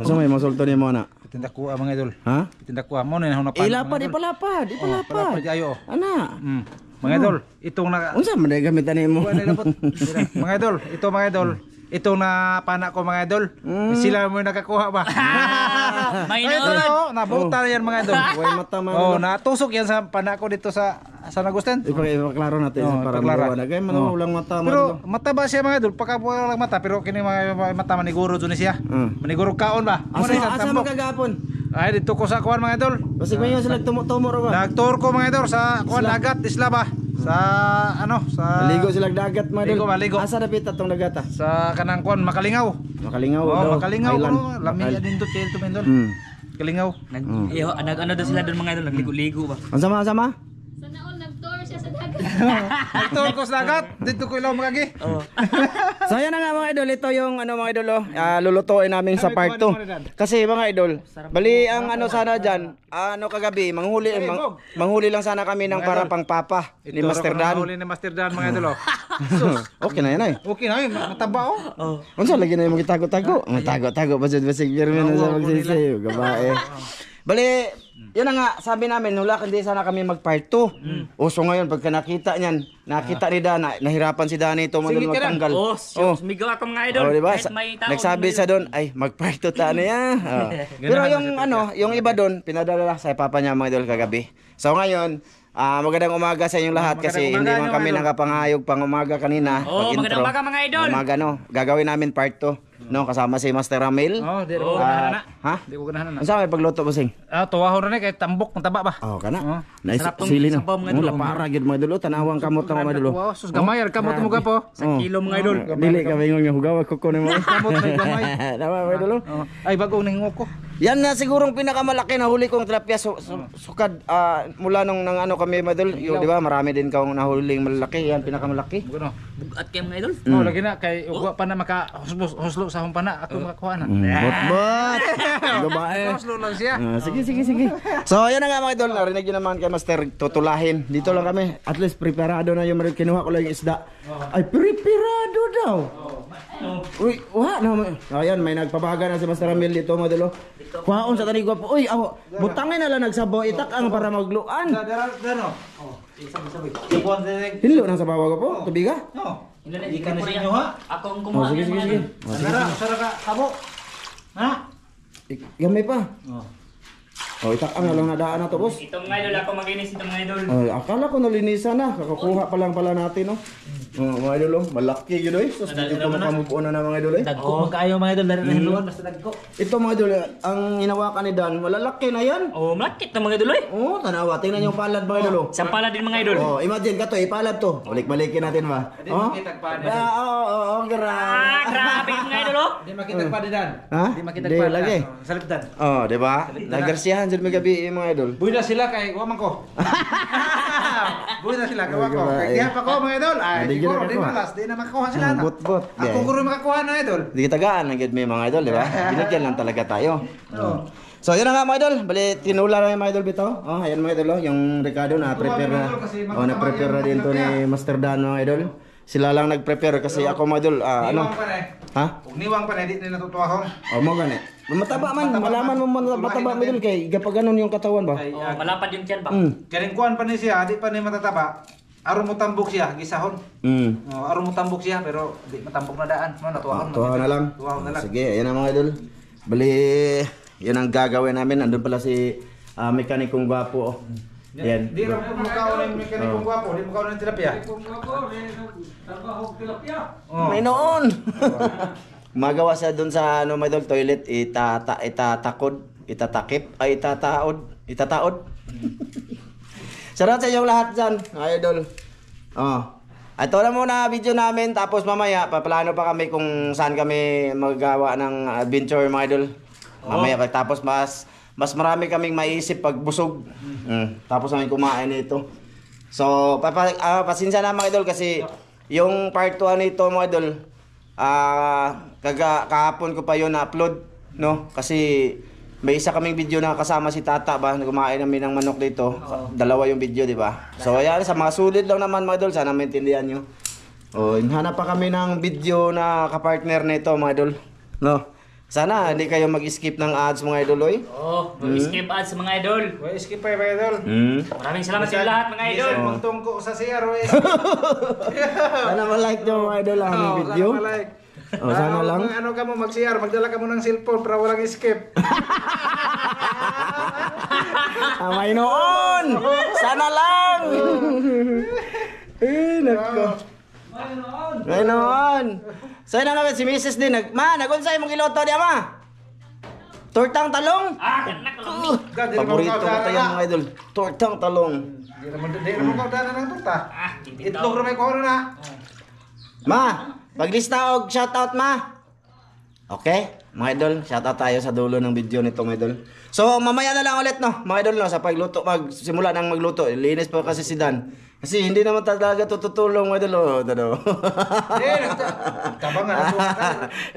Asa may masulto ni mo na? Tindak ko mga idol. Ha? Tindak ko mo na hunapan. Ilapad, ipalapad. Palapad ayo. Ana. Mga idol, itong na Unsa man gamitan nimo? mga idol, ito mga idol. Itong na pana ko mga idol. Sila mo nakakuha ba? Minor. Nabuta na yan mga idol. Way mata man. Oh, natusok yan sa pana ko dito sa San Agustin. Ipaklaro natin para ipaklaro. mawala. Kaya ulang mata man. Pero mata ba siya mga idol? Pagka walang mata pero kini mga mata maniguro dun siya. Maniguro kaon ba? Asa man kagapon? Ay dito ko sa kuan mga idol. Basta mayon sila tumo-tumo ra ba? Nagtour ko mga idol sa kuan dagat isla ba? Sa ano sa Ligo sila dagat mga idol. Ligo. Asa dapit atong dagat ah? Sa kanang kuan Makalingaw. Makalingaw. Makalingaw ko. Lami din to chel to men idol. Kalingaw. Nag-ano daw sila doon mga idol, nagligo-ligo ba? Sama? Sana all nag-tour siya sa dagat. Nagtour ko sa dagat. Dito ko ilaw magagi. So yan na nga mga idol, ito yung ano mga idol lulutuin namin sa part 2. Kasi mga idol, bali ang ano sana dyan, ano kagabi, manghuli lang sana kami ng para pang papa ni Master Dan. Huli ni Master Dan mga idol. Okay na yan ay. Okay na yun, mataba oh. Unsa lagi na yung magitago-tago? Tago-tago basig pirmi na sa magsisayo, gabae. Bali, yun na nga, sabi namin, nula hindi sana kami mag part 2. So ngayon, pagka nakita niyan, nakita ni Dana, nahirapan si Dana ito magtanggal. Sumigaw ako mga idol. Diba? Kahit may tao. Nagsabi sa doon, ay, mag part 2 ta niya. Pero yung ano, yung iba doon, pinadala sa papa niya mga idol kagabi. So ngayon, magandang umaga sa inyong lahat kasi hindi man kami nakapangayog pang umaga kanina. Magandang umaga mga idol. Umaga no, gagawin namin part 2. No, kasama si Master Ramil. Di ko ganahan na. Ha? Di ko ganahan na. Ano sa may pagluto bossing? Tuwahon na kay tambok ng taba ba? Kana. Nice sili na. Mula para gid mga idol, tanawang kamot na mga idol. Wow, sus gamay kamot mo gapo. Sa kilo mga idol. Dili ka bingon nga hugaw ko kuno mo. Kamot may gamay. Tama mga idol. Ay bagong ningo ko. Yan na sigurong pinakamalaki na huli kong tilapia sukad mula nung nang ano kami mga idol. Yung di ba marami din kang nahuling malaki, yan pinakamalaki. Bugat kayo mga idol. Lagi na kay ugwa pa na makahuslo sa akong pana ako makakuha na. Bot. Babae. Huslo lang siya. Sige. So yan na nga mga idol, narinig yun naman kay Master tutulahin. Dito lang kami. At least preparado na yung kinuha ko lang yung isda. Ay preparado daw. Uy, wala na. Ayan, may nagpabaga na si Master Ramil dito mga idol. Kuhaon sa tani gwapo. Uy, butangin na lang nagsabaw itak ang para magluan. Dano. Hilo nang sa bawag po, tubiga? Ikan na sinyo ha. Akong kumuha. Sige. Sara ka kabo. Ha? Gamay pa. Itak ang lang nadaan na to, boss. Itong mga idol, ako maginis itong mga idol. Akala ko nalinisan na, kakakuha pa lang pala natin, no? Mga idol, malaki yun, eh. Sus, dito ko makamupuan na mga idol, eh. Dagko kayo mga idol, dari na hiluan, basta dagko. Ito mga idol, ang hinawakan ni Dan, malalaki na yan. Malakit na mga idol eh. Tanawa, tingnan yung palad mga idol. Isang pala din mga idol. Imagine ka to, ipalad to. Balik-balikin natin ba? Grabe mga idol oh. Di makita pa di Dan. Ha? Di makita Di pa lagi. Salipdan. Di ba? Nagarsiyahan sila may gabi mga idol. Buhay na sila kay waman ko. Buhay na sila kay waman ko. Kay tiya pa ko mga idol. Ay, siguro di malas, di na makakuha sila na. Bot. Ako guro makakuha na idol. Di tagaan ang may mga idol, di ba? Binigyan lang talaga tayo. So yun na nga mga idol, bali tinula lang yung mga idol bitaw. Ayan mga idol, yung Ricardo na-prepare na. Na-prepare na din to ni Master Dan mga idol. Sila lang nag-prepare kasi ako mga idol, ano? Ha? Ug niwang pa na di na natutuahon. Mo gani. Mataba man, malaman mo mataba mga idol kay gapag ganon yung katawan ba? Malapad yung tiyan ba? Karing kuan pa ni siya, di pa ni matataba. Aron mo tambok siya, gisahon. Aron mo tambok siya pero di matambok na daan. Natuahon. Tuwa na lang. Sige, ayan na mga idol. Bali, yan ang gagawin namin. Andun pala si mekanikong gwapo. Yan. Di rin mo mukhaon ng mekanikong gwapo, di mukhaon ng tilapia. May noon. Magawa siya dun sa ano mga idol, toilet, itataod. Sarap sa inyong lahat dyan, mga idol. Ito na muna video namin, tapos mamaya paplano pa kami kung saan kami magawa ng adventure mga idol. Mamaya pagtapos mas marami kaming maiisip pag busog. Tapos namin kumain nito. So pasensya na mga idol kasi yung part 2 nito mga idol, kahapon ko pa yun na-upload, no? Kasi may isa kaming video na kasama si Tata ba, kumain namin ng manok dito. Dalawa yung video, di ba? So ayan, sa mga sulit lang naman mga idol, sana maintindihan nyo. Hanap pa kami ng video na kapartner nito mga idol, no? Sana hindi kayo mag-skip ng ads mga idol oy. Oh, skip ads sa mga idol. Wait, skip pa mga idol. Maraming salamat sa inyo lahat mga idol. Magtungko sa CR, wait. Sana ma-like nyo mga idol ang aming video. Sana like. Oh, sana lang. Ano ka mo mag-CR, magdala ka mo ng cellphone para walang skip. Amay noon! Sana lang! Nako. May noon! So yun na nga, si Mrs. din. Nagunsay mong iloto diya ma? Tortang talong? Kanak ko lang. Paborito ko tayo mga idol. Tortang talong. Di naman kaudanan ng torta. Itlog rin may kuha na. Ma, paglista og shoutout ma. Okay, mga idol, shoutout tayo sa dulo ng video nito mga idol. So mamaya na lang ulit no, mga idol no, sa pagluto, magsimula ng magluto. Linis pa kasi si Dan. Kasi hindi naman talaga tutulong mga idol. Tabangan ako.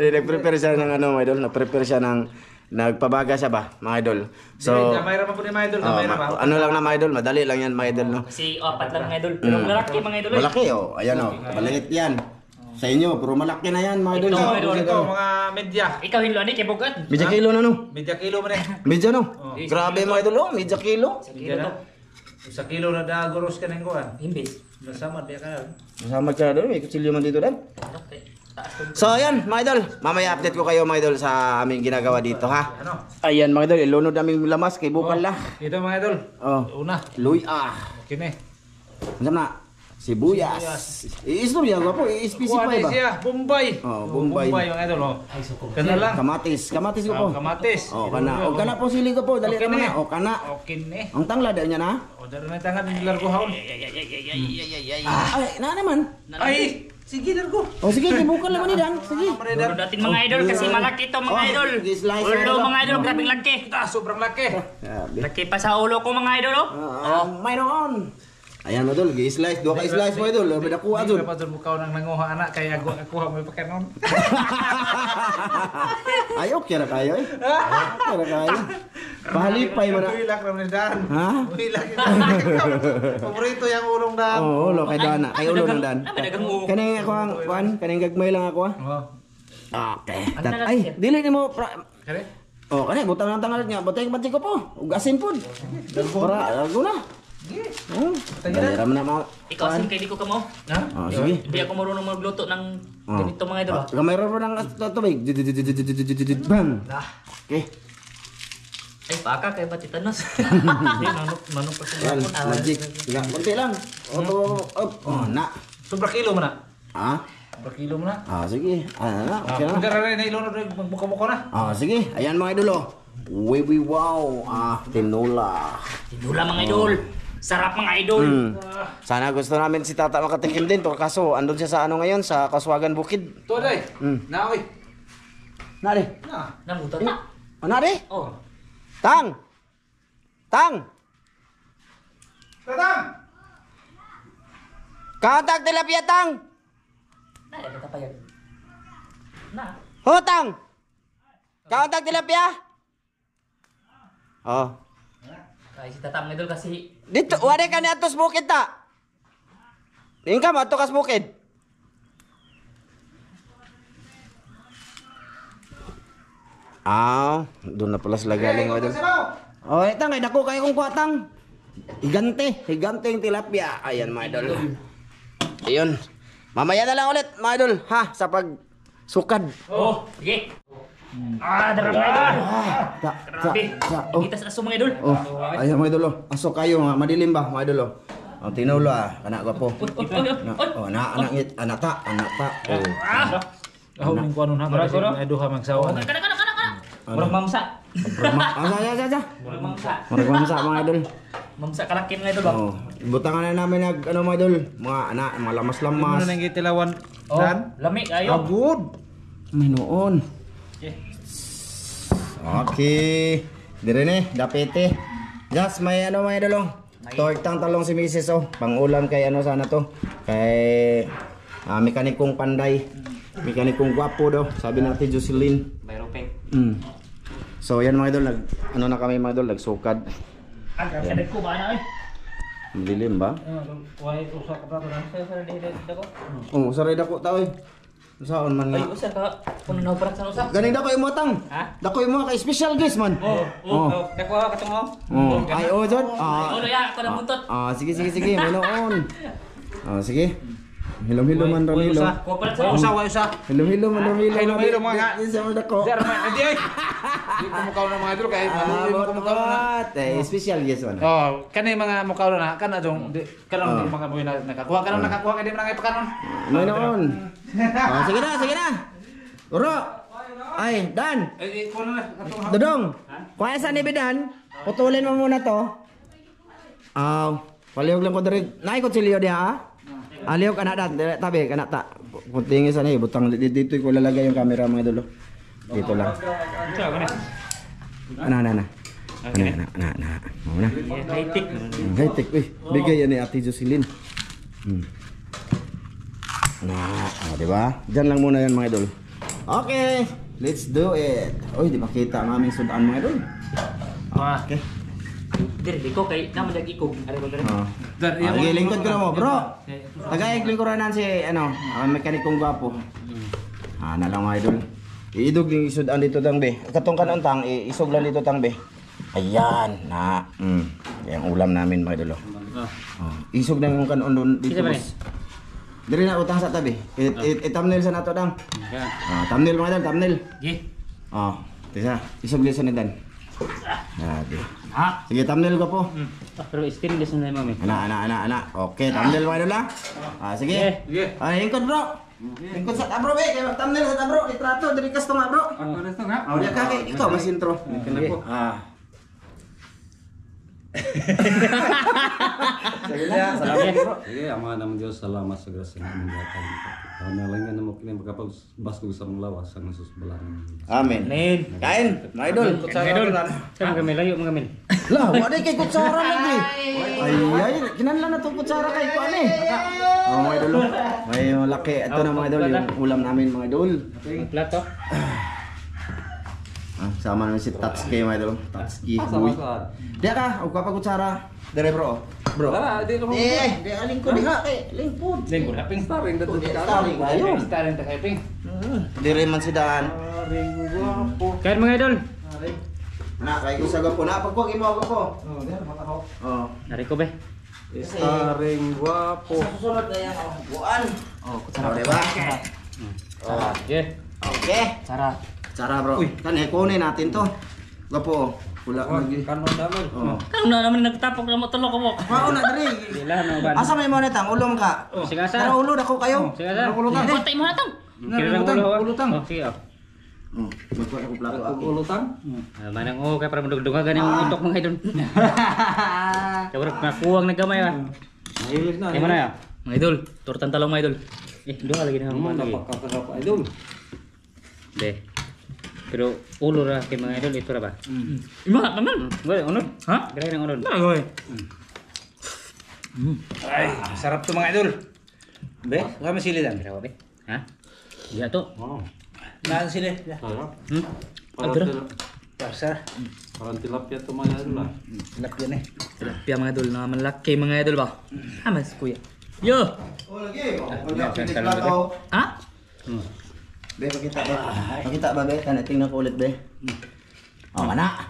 Nag-prepare siya ng ano mga idol, nag-prepare siya ng nagpabaga siya ba mga idol. So Gamay raman po ni mga idol, gamay raman. ano lang na mga idol, madali lang yan mga idol no. Kasi apat lang mga idol. Pero malaki mga idol. Malaki oh, ayan oh, maliit yan. Sa inyo, pero malaki na yan mga idol. Ito, mga medya. Ikaw hinlo ani kay bugat. Medya kilo na no. Medya kilo mo na. Medya no. Grabe mga idol oh, medya kilo. Kilo to. Sa kilo na dagoros ka ng kuhan. Imbis. Nasama, biya ka na. Masama ka doon, may kutsilyo man dito Dan. Okay. Taas ko. So ayan mga idol, mamaya update ko kayo mga idol sa aming ginagawa dito ha. Ano? Ayan mga idol, ilunod namin lamas kay bukal la. Ito mga idol. Oh, Una. luy Okay na. Masam na. Sibuyas. I-istorya ko po, i-specify ba? siya, Bombay. Oh, Bombay. Bombay mga idol. Kana lang. Kamatis ko po. Kamatis. Oh, kana. O kana po sili ko po, dali Okay naman na. na. O kana. Okay na. Ang tanglad niya na. O, daro na tangan ng largo haon. Ay, na naman. Ay, sige largo. O sige, bukal naman ni Dan. Sige. Duro natin mga idol kasi malaki to mga Oh, idol. slice na Ulo ito. mga idol, grabing laki. Sobrang laki. Grabe. Laki pa sa ulo ko mga idol oh. Mayroon. Ayan mo dol, gi-slice, duha ka slice mo idol, beda kuha dol. Dapat dun mukaw nang nanguha anak kaya ako may pakenon. Ay, okay na kayo eh. Okay na kayo. Pahalipay mo na. Hilak naman ni Dan. Ha? Hilak. Paborito yung ulong Dan. Oo, ulo kay Dana, kay ulo ng Dan. Dagang ulo. Kanang ako ang kuan, kanang gagmay lang ako ah. Oh. Okay. Ang tagal Ay, siya. dili nimo. Kare? Oh, kanay butang ng tangalat niya, butang panty ko po. Ug asin pud. Para ako na. Oh, dali ram na mo. Ikaw sin kay di ko kamo. Ha? Oh, sige. Hindi ako marunong magluto ng Oh. ganito mga idol. ah. Gamay ra ng tubig. Bang. Okay. Ay baka kay batitanos. Hindi manok pa Yan, sa magic. Nga, konti lang. Oh, na. Sobra kilo mo na. Ah? Sobra kilo mo na. Ah, sige. Ah, na. Okay na. Kung rin na ilunod magbuka-buka na. Ah, sige. Ayan mga idol oh. Wow. Ah, tinola. Tinula mga idol. Sarap mga idol. Sana gusto namin si Tata makatikim din. Pero kaso, andun siya sa ano ngayon? Sa Kaswagan Bukid. To day. Na oy. Nari. Na. Namuta ta. Nari. Oh. Tang. Tatang. Kauntak tilapia tang. Na kita pa yan. Na. Hutang. Kauntak tilapia. Oh. Kay si Tata mga idol kasi Dito, wari ka ni atos bukid ta. Tingin ka, mato kas bukid. Doon na pala sila galing mga idol. Oh, itang kay dako kay kong kuatang. Higante yung tilapia. Ayan mga idol. Ayun. Mamaya na lang ulit mga idol, ha, sa pagsukad. oh, sige. Darap mga idol. Grabe. Oh. Kita sa aso mga idol. Oh, ayan mga idol. Aso kayo, madilim ba mga idol? Oh, tinulo kana gwapo. Oh, anak ta. Oh. Ako ning kuno na para sa duha magsawa na. Kana. Murag mamsa. Asa. Murag mamsa. Marag mamsa mga idol. Mamsa kalaki mga idol. Oh, butangan na namin nag ano mga idol, mga anak, mga lamas-lamas. Ano nang gitilawan? Oh, Dan? lami ayo. Agud. May noon. Okay. Dire ne, dapete. Just may ano mga idol. Tortang talong si Mrs. oh. Pangulam kay ano sana to. Kay mekanikong panday. Mekanikong gwapo daw. Sabi natin Jocelyn. Bayropeng. So yan mga idol, ano na kami mga idol, nagsukad. Kadad ko ba na eh? Malilim ba? Why usa ka prato na? Sa dito ko. Oh, saray dako tao eh. Saan man Ay, nga. usa ka. Kuno na operat sa usa. Ganing dako imo tang. Ha? Dako imo kay special guest man. Dako ka tong Oh, ay ozon. Ulo ya, ko na buntot. Sige. Manoon. Sige. Hilom-hilom man Ramilo. Operat sa Usa wa usa. Hilom-hilom man Ramilo. Hilom-hilom mga. Isa mo dako. Sir, di ay. Di ko mukaw na mga idol kay ano ko mukaw na. Special guest man. Oh, kanay mga mukaw na kan adong kanang mga buhay na nakakuha kay di man ngay pakanon. Manoon. Sige na. Uro. Ay, Dan. Kuno na atong Dodong. Kuha sa ni Bidan. Putulin mo muna to. Palihog lang ko diri. Nay ko silyo diha ah. Alihog anak Dan, tabi anak ta. Kuntingin sa ni butang dito ko lalagay yung camera mga idol. Dito lang. Ana. Muna. high-tech. High-tech bigay yan ni Ate Jocelyn. Di ba? Diyan lang muna yan mga idol. Okay, let's do it. Oy, di makita ang aming sudan mga idol. Okay. Diri ko kay naman dag ikog. Ari ko diri. Sige, lingkod ko na mo, bro. Tagayag lingkuranan si ang mekanikong gwapo. Na lang mga idol. Iidog yung isudan dito tang be. Katong kanon tang isog lang dito tang be. Ayan, na. Yung ulam namin mga idol. Isog na yung kanon doon dito. Diri na utang sa tabi. I-thumbnail sa nato dang. Thumbnail mga idol, thumbnail. Gi. Tisa, isog din sa nidan. Grabe. Ha? Sige, thumbnail ko po. Pero stainless na mami. Ana. Okay, thumbnail mga idol sige. Lingkod bro. Lingkod sa tabro be, kay thumbnail sa tabro, litrato diri kasto nga bro. Ako resto nga. Diya ka kay ikaw mas intro. Sige. Sige na, salamat bro. Sige, ama naman Diyos, salamat sa grasya ng aming gatang. Nalingan na mo kining pagkapagbaskog sa mga lawas sa nasusbalan. Amen. Nen. Kain, mga idol. Idol. Sa mga layo mga min. Lah, wala kay kutsara lagi. Ay, kinahanglan na to kutsara kay ko ani. Mga idol. May malaki ito na mga idol yung ulam namin mga idol. Plato. Sama namin si Tatsuki mga idol. Tatsuki. Diya ka, huwag ka pa kutsara. Dire bro. Bro. Di naman. Di lingkod diha kay lingkod. Lingkod haping. Starring dito di Starring kayo. Starring ta kay ping. Dire man si Daan. Kain mga idol. Na kay ko sa gapo na pagkuha imo gapo. Diyan mata ko. Nari ko be. Starring guwapo. Sa susunod na yan buan. Kutsara di ba? Ye. Okay. Cara. Cara bro. Kan kunin natin to. Gapo. Pula lagi. Kanon naman. Kano na naman nagtapok na mo tulok ko. Mao na diri. Sila na ba? Asa may mo netang ulom ka? Sige asa. Pero ulo dako kayo. Sige asa. Patay mo na tang. Ulutang. Sige. Magkuha ako plato ako. Ulutang. Manang kay para madugdugan ganing utok mga idol. Kaya nakuwang nagkamay ah. Mahilig na. Kaya mana ya? Mga idol, turtan talong mga idol. Doha lagi na mga lagi. Napakasarap idol. De. Pero ulo ra kay mga idol ito ra ba? Ima naman. Goy, unod. Ha? Gray nang unod. Goy. Ay, sarap to mga idol. Be, kami sili dan. Grabe be. Ha? Iya to. Wow. Na sili. Sarap. Ang Parang Pasar. parang tilapia to mga idol ah. Lapyan eh. Tilapia mga idol na malaki mga idol ba? Hamas kuya. Yo. Oh lagi. Sa Plato. Ha? Be pakita be. Pakita ba be? Kana tingnan ko ulit be. Ana.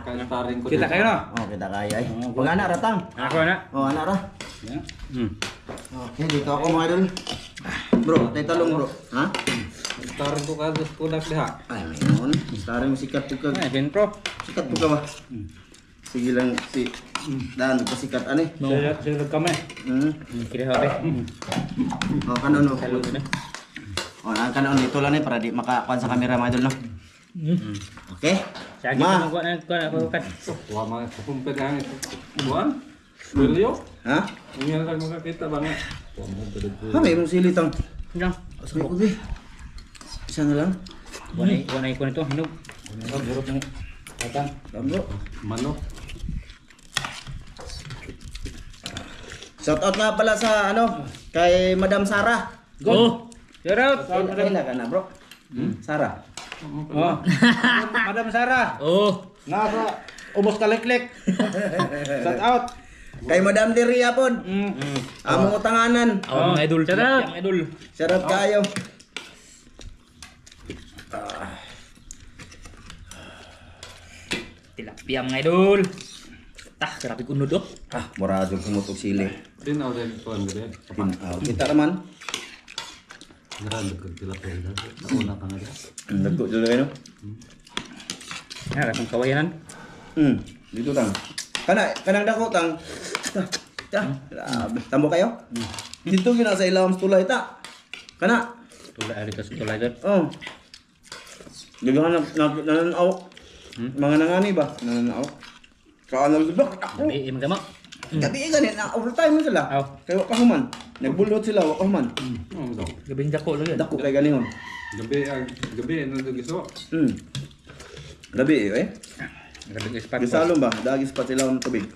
Kaya starring ko. Kita kayo no. Kita kaya ay. Pag anak ratang. Ako na. Anak ra. Okay, dito ako mga idol. Bro, tay talong bro. Ha? Starring ko kada sa pudak diha. Ay, mayroon. Starring sikat po ka. Ay, Ben Pro. Sikat po ka ba? Sige lang si Dan, pasikat ani. Sila kami. Kira habe. Kanon no. Salud na. Ang kanon dito lang para di makakuan sa camera mga idol no. Okay. Sige Ma. na ko na ako kat. Wala mga kumpet hang ito. Buwan? Wilio? Ha? Ngayon lang makakita ba nga? Ha, mayroong sili tang. Lang. Asal ko be. Isa na lang. Wanay ko nito hinog. Burot ni. Tatang. Bro. Manok. Shout out nga pala sa kay Madam Sara. Go. Shout out. Kailan ka na bro? Sara. Oh. Madam Sara. Oh. Nasa ubos kaliklik. Shout out. Kay Madam Diria pod. Among utanganan. Mga idol. Shout out. Mga idol. Sarap kayo. Tilapia mga idol. Tah, grabe kunod oh. Mura jud kumutog sili. Din ako din ko ang gede. Kita naman. Grabe ko tilapia na. Nauna pa nga dia. Nagko jud kayo. Ya, rasang kawayanan. Dito tang. Kanang dako tang. Tambo kayo? Dito gina sa ilawom tulay ta. Kana. Tulad ari ka sa tulad dyan. Oh. Dagang nananaw. Mga nangani ba? Nananaw. Kaano ba? Ako. Gabi, magama. Gabi ganit na overtime man sila. Aw. Kay wa kahuman. Nagbulot sila wa kahuman. Oh, daw. Gabing dako lang yan. Dako kay ganihon. Gabi ano to giso. Gabi eh. Gabing ispat. Gisalom ba? Dagis pa sila ng tubig.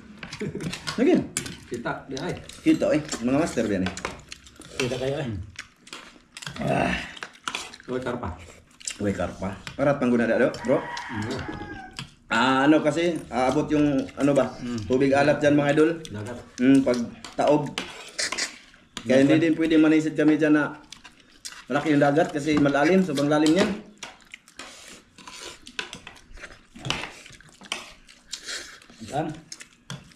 Lagyan. Kita di ay. Kita eh. Mga master yan eh. Kita kayo eh. Oy karpa. Uy, karpa. Parat pang guna do, bro. Ano kasi, aabot yung ano ba? Tubig alat dyan mga idol. Dagat. Pag taob. Kaya hindi din pwede manisid kami dyan na malaki yung dagat kasi malalim, sobrang lalim yan. Saan?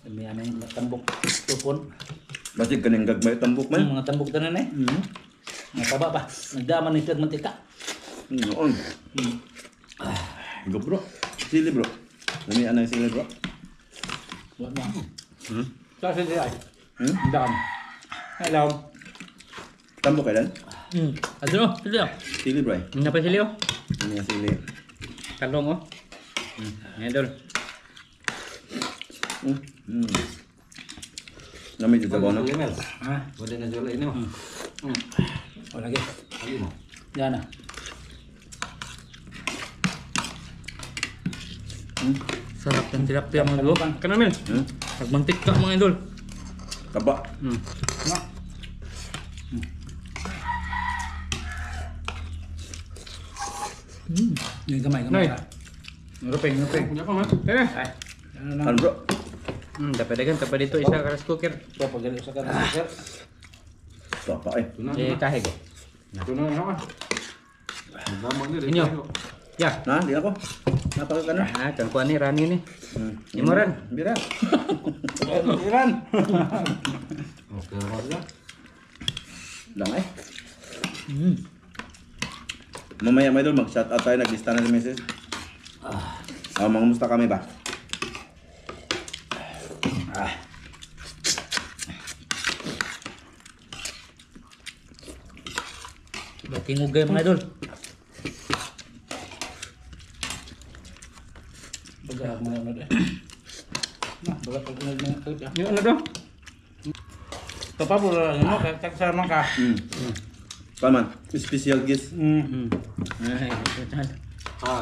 May ano yung tambok tupon. Basig ka nang gagmay tambok man. Mga tambok tanan eh. Nataba pa. Nagdaman ng tiyag mantika. Noon. Go bro. Sili bro. Nami anay sili bro. Buat mo. Sa sili ay. Hmm? Daan. Hello. Tambok ka dan? Ano? Sili oh. Sili bro. Ano pa sili oh? Ano yung sili? Talong oh. Idol. Nami dito ba no? Limel. Ha? Wala na jole ini mo. O lagi. Ali mo. Yan na. Sarap ng tilapia mga idol. Kanan men. Pagmantik ka mga idol. Kaba. Yung gamay. Nguping. Punya pa man. Eh. Ano bro? Dapat dito isa ka rice cooker. So pag gali sa rice cooker. Kapa eh. Tuna. Kahig. Tuna na ha. Gamang ni. Inyo. Ya. Na, di ako. Napaka ka na. Kang kuan ni Rani ni. Imuran. Bira. Iran. Okay, wala. Lang eh. Mamaya may idol, mag-shout out tayo, naglista na si Mrs. Mangamusta kami ba? Baking ugay mga idol. Baga mo na deh. Nah, baga pag nag yung ano do? Tapos mo kag sa man ka. Paman, special guest. Hang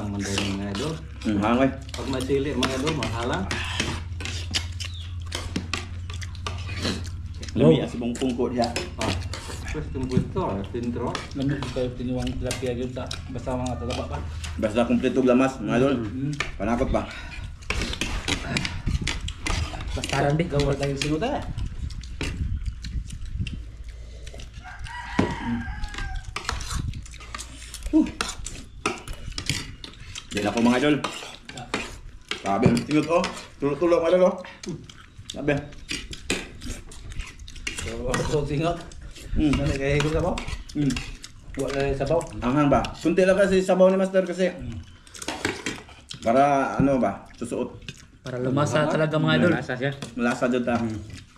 man din mga idol. Hangay. Pag may sili mga idol, mahalang. Lumi asibong pungko diha. Terus tunggu itu, tintro. Lamig kayo tiniwang tilapia gyud ta. Basta mga talaba pa. Basta kumpleto lamas, mga idol. Panakot pa. Bastaran di gawal tayo sinuta. Yan ako mga idol. Sabi, tingot oh. Tulog-tulog mga idol oh. Sabi. So tingot. Ano kay ko sabaw? Wala sabaw. Anghang ba? Kunti lang kasi sabaw ni Master kasi. Para ano ba? Susuot. Para lumasa talaga mga idol. Lumasa siya. Malasa dyan ta.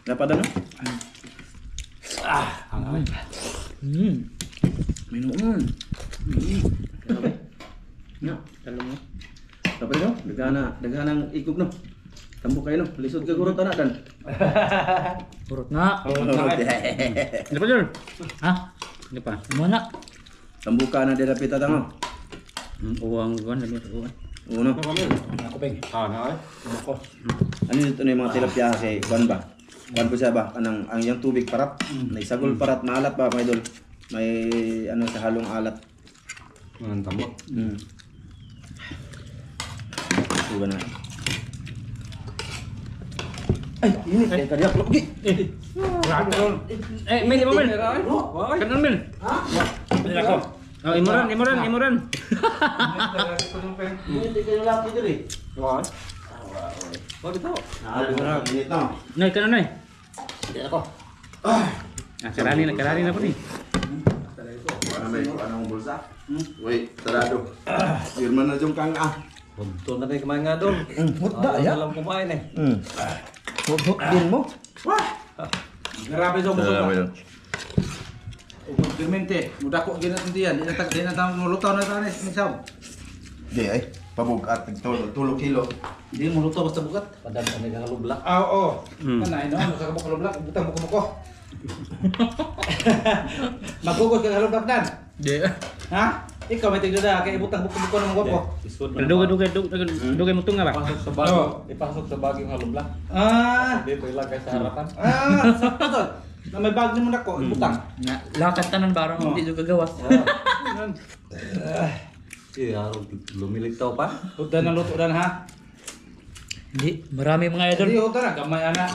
Dapat ano? Minuman. Grabe. No. Talong mo. Dapat no? Dagana ng ikog no. Tambok kayo no. Lisod ka gurot na dan. Urot na. Ano pa dyan? Ha? Ano pa? Ano na? Tambuka na dila pita tango. Uwang guwan. Uno. Ako peng. Na ay. Ako. Ano dito na yung mga tilapia kasi kuan ba? Kuan po siya ba? Ang yung tubig parat. May sagol parat, maalat ba mga idol? May ano sa halong alat. Ang tambok. Suga na. Ay, ini kaya kariak lo. Grabe ko. Mil, Mil. Kanan Mil. Ha? Mil ako. Oh, imuran. Hindi kayo lang dito eh. Bakit ito? Minit na. Noy, kano noy? Hindi ako. Karani na po ni. Anong bulsa? Wait, sarado. Yun man na yung kang Punto na rin kumain nga doon. Hutda ya. Alam kumain eh. Hut din mo. Grabe sa musuh. Permente, mudah kok gina tindihan. Di na tang lutaw na tanis minsaw. Di ay. Pabugat. Tulog kilo. Di mo lutaw basta bugat. Padam kami kang lublak. Oo. Kanay no, sa kabuk lublak, butang buko. Magugos ka lublak dan. Di. Ha? Ikaw may tigda kay butang buko ng guwapo. Dugay mo tunga ba? Ipasok sa bago. Ipasok sa bago yung lublak. Dito ilagay sa harapan. Sakto to. Na may bag ni mo nako, butang. Lakat tanan barang hindi juga gawas. Iya, lumilitaw pa. Udan na luto dan ha. Hindi, marami mga idol. Di udan na gamay ana.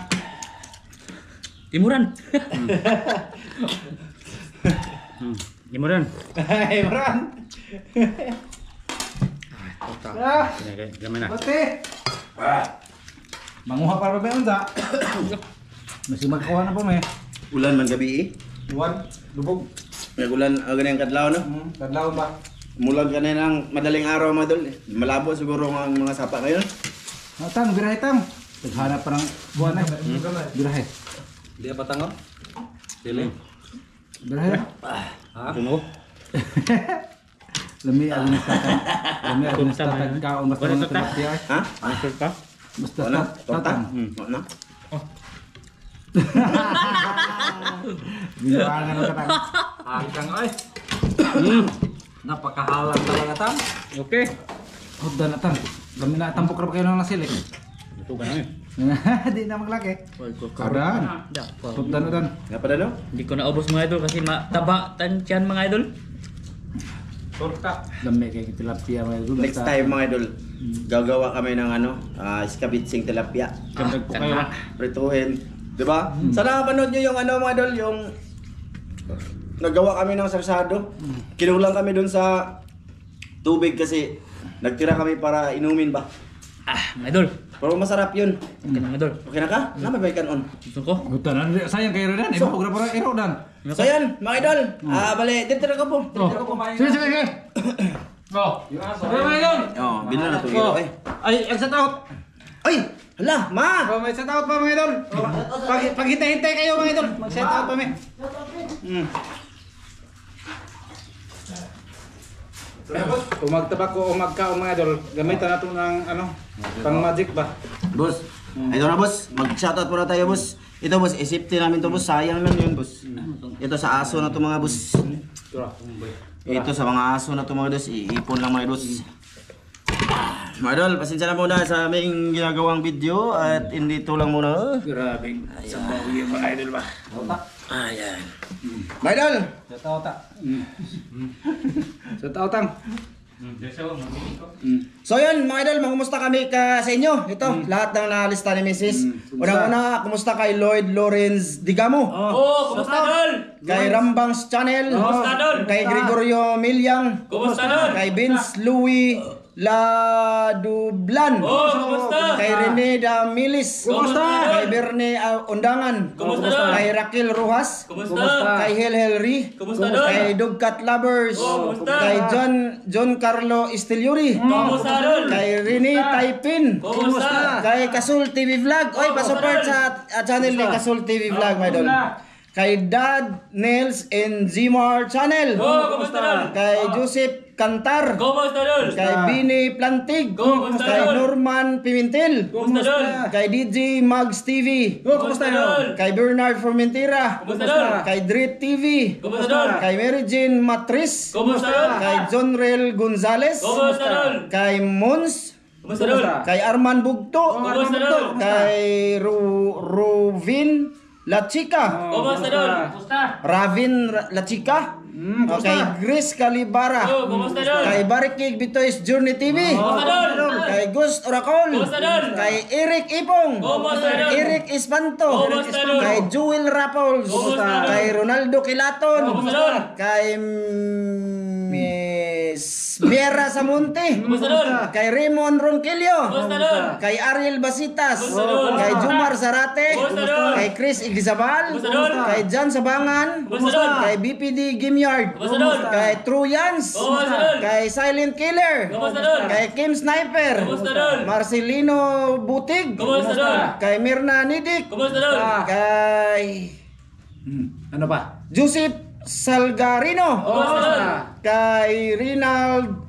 Imuran. Imuran. Hey, maran. Gamay na. Pati. Manguha para ba unsa? Masih magkuha na po may. Ulan man gabi eh. Duwan, lubog. Nagulan ganyan kadlaw no. Kadlaw ba? Mulag ka na ng madaling araw mga dol. Malabo siguro ang mga sapa ngayon. Tang, birahe tang. Naghanap pa ng buwan ay. Birahe. Di apa tangon? Sili. Birahe. Ha? Tumo. Lami ako ni tatang. Lami ako ni tatang kaon basta Wala ng tatang. tilapia. Ha? Ano ka? Basta Wala. Torta. tatang. Wala. Binuangan ng tatang. Hanggang ay. Napakahalang talaga tam. Okay. Hudan na tang. Lami na tampok ra kayo ng nasilik. Ito ka na eh. Di na maglaki. Karan. Hudan na dan. Nga pa no? Hindi ko naubos mga idol kasi mataba tansyan mga idol. Torta. Lami kay tilapia mga idol. Next time mga idol, gagawa kami ng iskabitsing tilapia. Kandag po kayo. Prituhin. Diba? Sana mapanood nyo yung mga idol, yung nagawa kami ng sarsado. Kinulang kami dun sa tubig kasi nagtira kami para inumin ba. Mga idol. Pero masarap yun. Okay na mga idol. Okay na ka? Namabay on. Gusto ko. Hudan na. Sayang kayo dan. Iba ko para iro dan. So yan, mga idol. Bali, dito ka po. Sige, sige, sige. Oh. Mga idol. Oh, bilang na tugiro eh. Ay, exit out. Ay! Hala, ma! Oh, may set out pa mga idol. Pag hintay-hintay kayo mga idol, mag-set out pa may. Kung magtabak ko o magkaon mga idol, gamitan natin ng pang magic ba? Boss, ito na boss. Mag-shoutout muna tayo boss. Ito boss, isipti namin to boss. Sayang lang yun boss. Ito sa aso na to mga boss. Ito sa mga aso na to mga boss. Iipon lang mga boss. Mga idol, pasensya na muna sa aming ginagawang video at hindi to lang muna. Grabe. Sabaw yung mga idol ba? Ayan. Mga idol! Sa tao-ta. Sa tao-tang. So yun mga idol, kumusta kami sa inyo? Ito, lahat ng nalista ni Mrs. Unang-una, kumusta kay Lloyd Lawrence Digamo? Kumusta idol? Kay Rambang's Channel? Kumusta, Dol? Kay Gregorio Milyang? Kumusta idol? Kay Vince Louis Ladublan? Kumusta? Kay Rene Damilis? Kumusta? Kay Berne Undangan? Kumusta, Dol? Kay Raquel Rojas? Kumusta? Kay Hel Helry? Kumusta, Dol? Kay Dugcat Lovers? Kumusta? Kay John Carlo Estiliuri? Kumusta idol? Kay Rene Taipin? Kumusta? Kay Kasul TV Vlog? Oy, pa-support sa channel ni Kasul TV Vlog, my idol. Kay Dad Nails and Zimar Channel. Kumusta idol? Kay Joseph Cantar. Kumusta idol? Kay Bini Plantig. Kumusta, Kay Dol? Norman Pimentel. Kumusta idol? Kay DJ Mags TV. Kumusta idol? Kay Bernard Formentera. Kumusta, Dol? Kay Drit TV. Kumusta idol? Kay Mary Jane Matris. Kumusta idol? Kay John Rel Gonzales. Kumusta idol? Kay Mons. Kumusta idol? Kay Arman Bugto. Kumusta idol? Kay Rovin La Chica. Kumusta idol? Kumusta? Ravin La Chica. Kay Grace Calibara. Kumusta idol? Kay Barikig Bitoys Journey TV. Kumusta idol? Kay Gust Oracol. Kumusta idol? Kay Eric Ipong. Kumusta idol? Eric Espanto. Kumusta idol? Kay Jewel Rapols. Kumusta idol? Kay Ronaldo Kilaton. Kumusta idol? Kay Miera Samunti. Kumusta dol? Kay Raymond Ronquillo. Kumusta dol? Kay Ariel Basitas. Kumusta dol? Kay Jumar Zarate. Kumusta dol? Kay Chris Igizabal. Kumusta dol? Kay John Sabangan. Kumusta dol? Kay BPD Gimyard. Kumusta dol? Kay Truyans. Kumusta dol? Kay Silent Killer. Kumusta dol? Kay Kim Sniper. Kumusta dol? Marcelino Butig. Kumusta dol? Kay Mirna Nidik. Kumusta dol? Kay Ano pa? Joseph Salgarino. Kumusta dol? Kay Rinald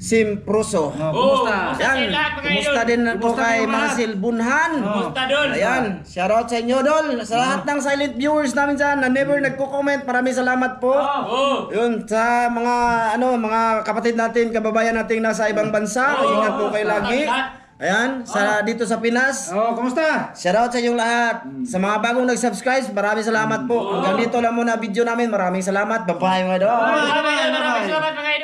Simpruso. Kumusta? Yan, kumusta din po kay Marcel Bunhan. Kumusta dol? Ayan, shoutout sa inyo, Dol. Sa lahat ng silent viewers namin dyan na never nagko-comment, maraming salamat po. Oh. Yun, sa mga mga kapatid natin, kababayan natin nasa ibang bansa, ingat po kayo lagi. Ayan, dito sa Pinas. Oh, kumusta? Shoutout sa inyong lahat. Sa mga bagong nag-subscribe, maraming salamat po. Hanggang dito lang muna video namin. Maraming salamat. Bye-bye mga Dol. Maraming salamat mga idol.